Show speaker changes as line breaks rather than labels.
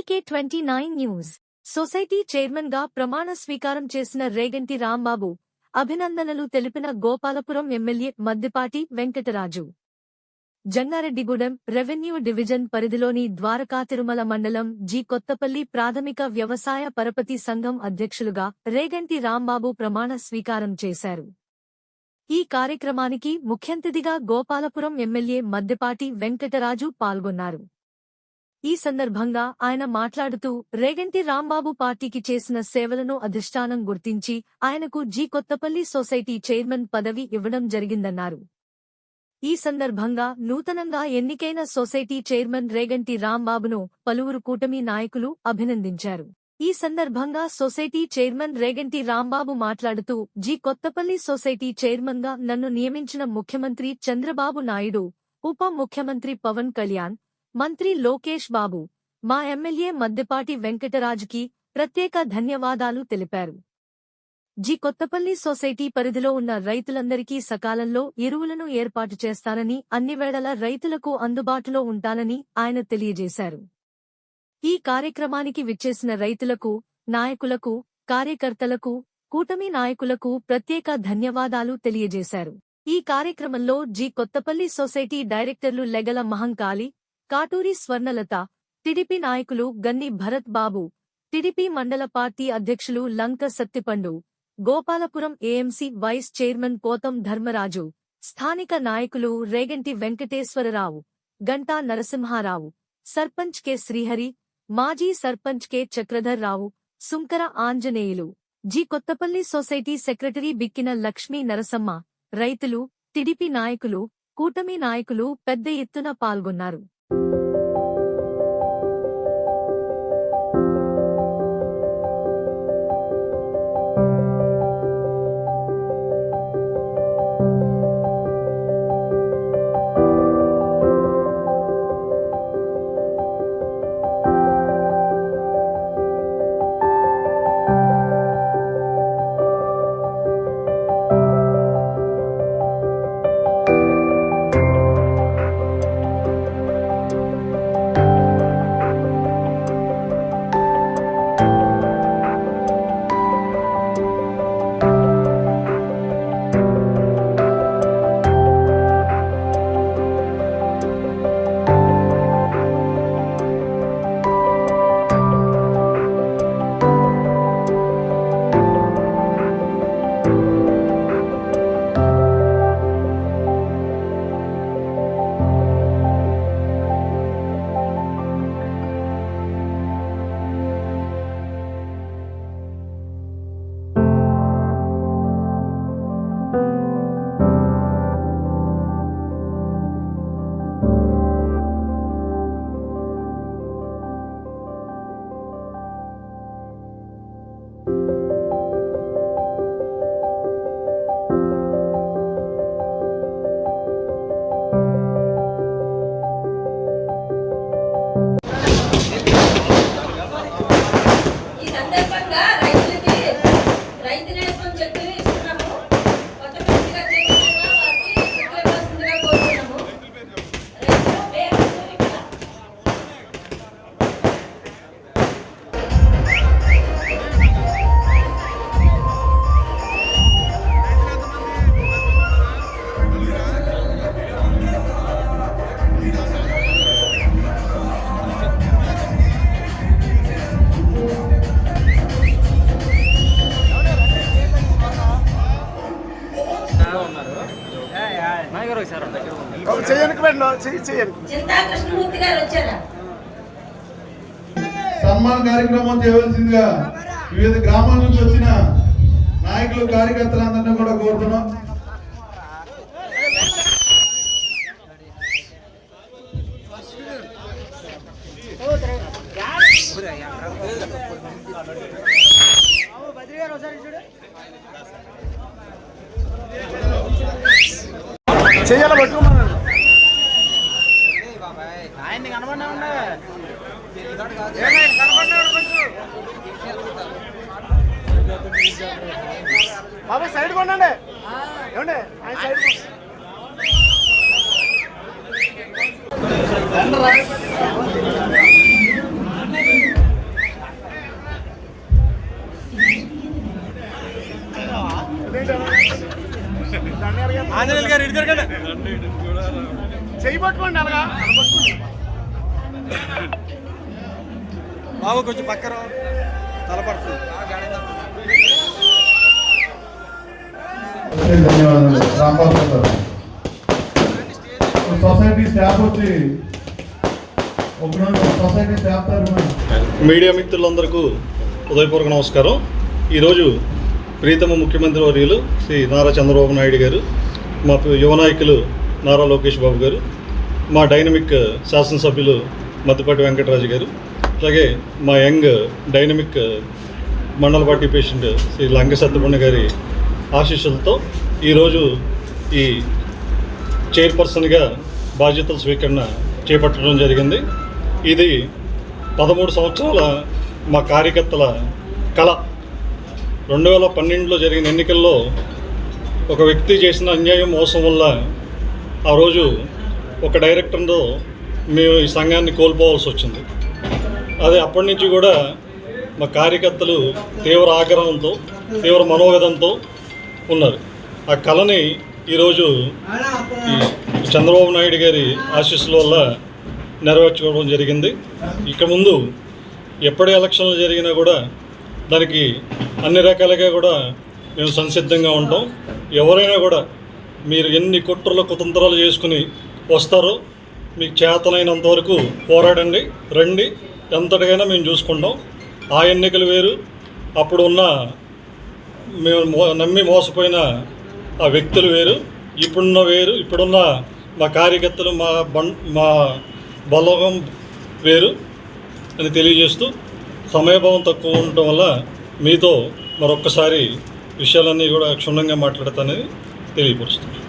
TK29 news. Society chairman గా ప్రమాణ స్వీకారం చేసిన రేగంటి రాంబాబు అభినందనలు తెలిపిన Gopalapuram MLA Maddipati Venkataraju. Jangareddygudem revenue division పరిధిలోని ద్వారకా తిరుమల మండలం జి కొత్తపల్లి ప్రాథమిక వ్యవసాయ పరపతి సంఘం అధ్యక్షులుగా రేగంటి రాంబాబు ప్రమాణ స్వీకారం చేశారు. ఈ కార్యక్రమానికి ముఖ్యంతిథిగా గోపాలపురం ఎమ్మెల్యే మద్దిపాటి వెంకటరాజు పాల్గొన్నారు. ఈ సందర్భంగా ఆయన మాట్లాడుతూ రేగంటి రాంబాబు పార్టీకి చేసిన సేవలను అధిష్టానం గుర్తించి ఆయనకు జి కొత్తపల్లి సొసైటీ చైర్మన్ పదవి ఇవ్వడం జరిగిందన్నారు. ఈ సందర్భంగా నూతనంగా ఎన్నికైన సొసైటీ చైర్మన్ రేగంటి రాంబాబును పలువురు కూటమి నాయకులు అభినందించారు. ఈ సందర్భంగా సొసైటీ చైర్మన్ రేగంటి రాంబాబు మాట్లాడుతూ జి కొత్తపల్లి సొసైటీ చైర్మన్ గా నన్ను నియమించిన ముఖ్యమంత్రి చంద్రబాబు నాయుడు, ఉప ముఖ్యమంత్రి పవన్ కళ్యాణ్, మంత్రి లోకేష్ బాబు, మా ఎమ్మెల్యే మద్దిపాటి వెంకటరాజుకి ప్రత్యేక ధన్యవాదాలు తెలిపారు. జి కొత్తపల్లి సొసైటీ పరిధిలో ఉన్న రైతులందరికీ సకాలంలో ఎరువులను ఏర్పాటు చేస్తానని, అన్ని వేళలా రైతులకు అందుబాటులో ఉంటానని ఆయన తెలియజేశారు. ఈ కార్యక్రమానికి విచ్చేసిన రైతులకు, నాయకులకు, కార్యకర్తలకు, కూటమి నాయకులకు ప్రత్యేక ధన్యవాదాలు తెలియజేశారు. ఈ కార్యక్రమంలో జి కొత్తపల్లి సొసైటీ డైరెక్టర్లు లెగల మహంకాళి, కాటూరి స్వర్ణలత, టిడిపి నాయకులు గన్ని భరత్ బాబు, టిడిపి మండల పార్టీ అధ్యక్షులు Lanka Sattipandu, Gopalapuram AMC vice chairman Potham Dharmaraju, స్థానిక నాయకులు రేగంటి వెంకటేశ్వరరావు, గంటా నరసింహారావు, సర్పంచ్ కె శ్రీహరి, మాజీ sarpanch K Chakradhar Rao, Sunkara Anjaneyulu, G Kothapalli society secretary Bikkina Lakshmi Narasamma, రైతులు, టిడిపి నాయకులు, కూటమి నాయకులు పెద్ద ఎత్తున పాల్గొన్నారు.
సన్మాన కార్యక్రమం చేయవలసిందిగా వివిధ గ్రామాల నుంచి వచ్చిన నాయకులు, కార్యకర్తలందరినీ కూడా కోరుతున్నాం.
చెయ్యాల పట్టుకోమన్నాడు ఆయన్ని కనబడినా ఉండే బాబాయ్ సైడ్ కొనండి ఏమండి ఆయన సైడ్ చెయ్యి పట్టుకోండి అలాగా
బాబు కొంచెం పక్కన తలపడుతుంది.
ధన్యవాదాలు రాంబాబు గారు. సొసైటీ స్టాఫ్ వచ్చి సొసైటీ స్టాఫ్ తరఫున
మీడియా మిత్రులందరికీ ఉదయపూర్వక నమస్కారం. ఈరోజు ప్రీతమ ముఖ్యమంత్రి వర్యులు శ్రీ నారా చంద్రబాబు నాయుడు గారు, మా యువ నాయకులు నారా లోకేష్ బాబు గారు, మా డైనమిక్ శాసనసభ్యులు మద్దిపాటి వెంకటరాజు గారు, అలాగే మా యంగ్ డైనమిక్ మండల పార్టీ ప్రెసిడెంట్ శ్రీ లంక సత్యపన్న గారి ఆశీస్సులతో ఈరోజు ఈ చైర్పర్సన్గా బాధ్యతల స్వీకరణ చేపట్టడం జరిగింది. ఇది 13 సంవత్సరాల మా కార్యకర్తల కళ. 2012లో జరిగిన ఎన్నికల్లో ఒక వ్యక్తి చేసిన అన్యాయం మోసం వల్ల ఆ రోజు ఒక డైరెక్టర్తో మేము ఈ సంఘాన్ని కోల్పోవాల్సి వచ్చింది. అదే అప్పటి నుంచి కూడా మా కార్యకర్తలు తీవ్ర ఆగ్రహంతో తీవ్ర మనోవేదంతో ఉన్నారు. ఆ కళని ఈరోజు ఈ చంద్రబాబు నాయుడు గారి ఆశీస్సుల వల్ల నెరవేర్చుకోవడం జరిగింది. ఇక ముందు ఎప్పటి ఎలక్షన్లు జరిగినా కూడా దానికి అన్ని రకాలుగా కూడా మేము సంసిద్ధంగా ఉంటాం. ఎవరైనా కూడా మీరు ఎన్ని కుట్రలు కుతంత్రాలు చేసుకుని వస్తారో మీకు చేతనైనంత వరకు పోరాడండి, రండి, ఎంతటికైనా మేము చూసుకుంటాం. ఆ ఎన్నికలు వేరు, అప్పుడు ఉన్న మేము నమ్మి మోసపోయిన ఆ వ్యక్తులు వేరు, ఇప్పుడున్న వేరు, ఇప్పుడున్న మా కార్యకర్తలు మా బలగం వేరు అని తెలియజేస్తూ సమయభావం తక్కువ ఉండటం వల్ల మీతో మరొక్కసారి విషయాలన్నీ కూడా క్షుణ్ణంగా మాట్లాడతానని తెలియపరుస్తుంది.